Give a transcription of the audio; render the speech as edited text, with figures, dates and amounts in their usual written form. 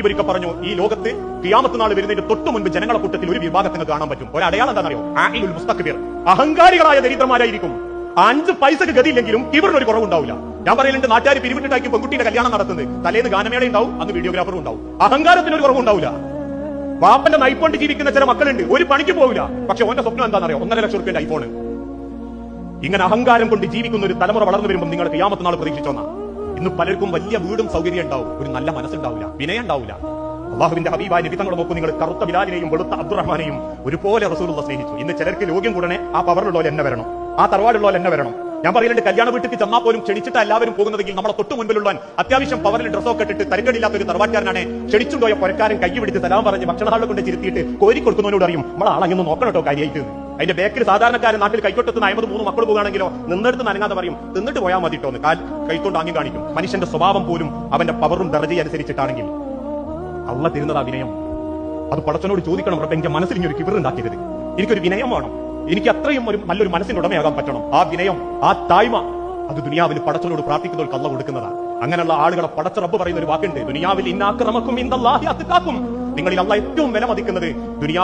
ഒരിക്കൽ പറഞ്ഞു, ഈ ലോകത്ത് ഖിയാമത്ത് നാൾ വരുന്നതിന് തൊട്ടു മുൻപ് ജനങ്ങളെ കൂട്ടത്തിൽ ഒരു വിഭാഗത്തിന് കാണാൻ പറ്റും. ഒരടയാളം എന്താണെന്നറിയോ? ആഇലുൽ മുസ്തക്ബിർ, അഹങ്കാരികളായ ദരിദ്രന്മാരായിരിക്കും. 5 പൈസക്ക് ഗതിയില്ലെങ്കിലും ഇവരുടെ ഒരു കുറവുണ്ടാവില്ല. ഞാൻ പറയുന്നുണ്ട്, നാട്ടുകാർ പിരിവിട്ടിട്ടാക്കി പെൺകുട്ടിയുടെ കല്യാണം നടത്തുന്നത്, തലേന്ന് ഗാനമേള ഉണ്ടാവും, അന്ന് വീഡിയോഗ്രാഫറും ഉണ്ടാവും. അഹങ്കാരത്തിന് ഒരു കുറവുണ്ടാവില്ല. വാപ്പന്റെ നയിപ്പോണ്ട് ജീവിക്കുന്ന ചില മക്കളുണ്ട്, ഒരു പണിക്ക് പോവില്ല, പക്ഷെ ഓന്റെ സ്വപ്നം എന്താണെന്നറിയോ? 1.5 ലക്ഷം റുപ്യന്റെ ഐഫോണ്. ഇങ്ങനെ അഹങ്കാരം കൊണ്ട് ജീവിക്കുന്ന ഒരു തലമുറ വളർന്നു വരുമ്പോൾ നിങ്ങൾ ഖിയാമത്ത് നാൾ പ്രതീക്ഷിച്ചോന്നാ. ഇന്ന് പലർക്കും വലിയ വീടും സൗകര്യം ഉണ്ടാവും, ഒരു നല്ല മനസ്സുണ്ടാവില്ല, വിനയം ഉണ്ടാവില്ല. അള്ളാഹുവിന്റെ ഹബീബായ നബി തങ്ങൾ നോക്കൂ, നിങ്ങൾ കറുത്ത ബിലാലിനെയും വെളുത്ത അബ്ദുറഹ്മാനെയും ഒരുപോലെ റസൂലുള്ളാഹി സ്നേഹിച്ചു. ഇന്ന് ചിലർക്ക് ലോകം കൂടണേ ആ പവറിലുള്ളവർ എന്നെ വരണം, ആ തറവാടുള്ളവർ എന്നെ വരണം. ഞാൻ പറയുന്നുണ്ട്, കല്യാണ വീട്ടിൽ ചെന്നാൽ പോലും ക്ഷണിച്ചിട്ട് എല്ലാവരും പോകുന്നതെങ്കിൽ നമ്മളെ തൊട്ട് മുൻപിലുള്ളവൻ അത്യാവശ്യം പവറിൽ ഡ്രസ്സൊക്കെ ഇട്ടിട്ട് തരക്കടില്ലാത്ത ഒരു തറവാട്ടുകാരനാണ് ക്ഷണിച്ചുണ്ടോയ പുരക്കാരൻ കൈ പിടിച്ച് സലാം പറഞ്ഞ് ഭക്ഷണഹാളിൽ കൊണ്ട് ചിരുത്തിയിട്ട് കോരി കൊടുക്കുന്നവനോട് അറിയും, നമ്മളെ ആളങ്ങൊന്ന് നോക്കണം കേട്ടോ കാര്യമായിട്ട്. അതിന്റെ ബേക്കിൽ സാധാരണക്കാരൻ നാട്ടിൽ കൈക്കൊട്ടത്തിന് 53 മക്കൾ പോകുകയാണെങ്കിലോ നിന്നെടുത്ത് നനങ്ങാതെ പറയും, തിന്നിട്ട് പോയാൽ മതിട്ടോന്ന് കൈക്കൊണ്ട് ആങ്ങി കാണിക്കും. മനുഷ്യന്റെ സ്വഭാവം പോലും അവന്റെ പവറും ദർജയും അനുസരിച്ചിട്ടാണെങ്കിൽ അള്ള തരുന്നത് ആ വിനയം. അത് പടച്ചവനോട് ചോദിക്കണം, റബ്ബേ എന്റെ മനസ്സിൽ ഇനി ഒരു കിബറുണ്ടാക്കരുത്, എനിക്കൊരു വിനയം വേണം, എനിക്ക് അത്രയും ഒരു നല്ലൊരു മനസ്സിന് ഉടമയാകാൻ പറ്റണം. ആ വിനയം, ആ താഴ്മ, അത് ദുനിയാവിൽ പടച്ചവനോട് പ്രാർത്ഥിക്കുന്നവർക്ക് അള്ള കൊടുക്കുന്നതാണ്. അങ്ങനെയുള്ള ആളുകളെ പടച്ച റബ്ബ് പറയുന്ന ഒരു വാക്കുണ്ട്, ദുനിയാവിൽ ഇന്നാക്രമക്കും ഇൻദല്ലാഹി അത്ഖാക്കും, നിങ്ങളിൽ അള്ള ഏറ്റവും വില മതിക്കുന്നത് ദുനിയാ